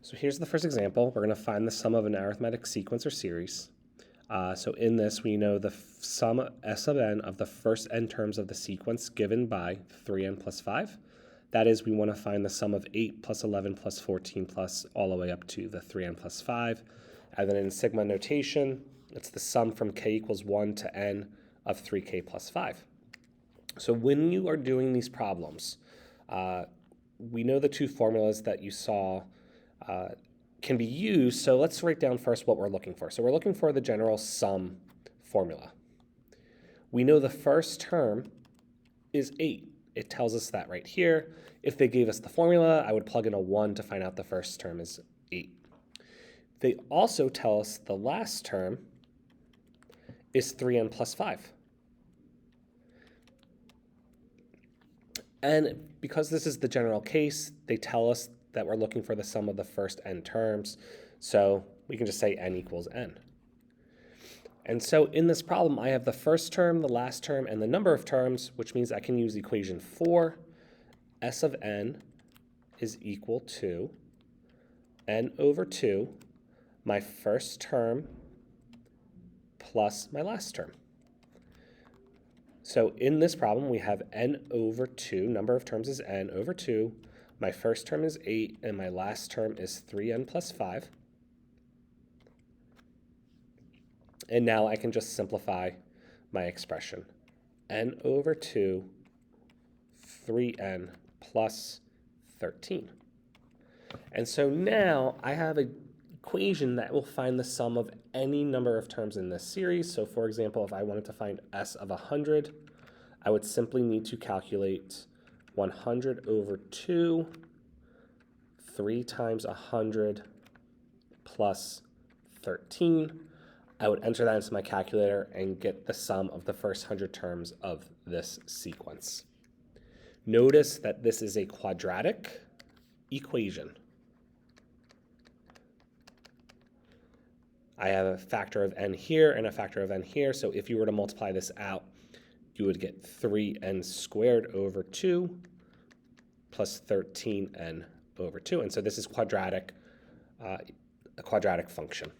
So here's the first example. We're going to find the sum of an arithmetic sequence or series. So in this, we know the sum s of n of the first n terms of the sequence given by 3n plus 5. That is, we want to find the sum of 8 plus 11 plus 14 plus all the way up to the 3n plus 5. And then in sigma notation, it's the sum from k equals 1 to n of 3k plus 5. So when you are doing these problems, we know the two formulas that you saw can be used. So let's write down first what we're looking for. So we're looking for the general sum formula. We know the first term is 8. It tells us that right here. If they gave us the formula, I would plug in a 1 to find out the first term is 8. They also tell us the last term is 3n plus 5. And because this is the general case, they tell us that we're looking for the sum of the first n terms. So we can just say n equals n. And so in this problem, I have the first term, the last term, and the number of terms, which means I can use equation 4. S of n is equal to n over 2, my first term plus my last term. So in this problem, we have n over 2, number of terms is n over 2, my first term is 8, and my last term is 3n plus 5. And now I can just simplify my expression. N over 2, 3n plus 13. And so now I have an equation that will find the sum of any number of terms in this series. So for example, if I wanted to find s of 100, I would simply need to calculate 100 over 2, 3 times 100 plus 13. I would enter that into my calculator and get the sum of the first 100 terms of this sequence. Notice that this is a quadratic equation. I have a factor of n here and a factor of n here, so if you were to multiply this out, you would get 3n squared over 2 plus 13n over 2. And so this is quadratic, a quadratic function.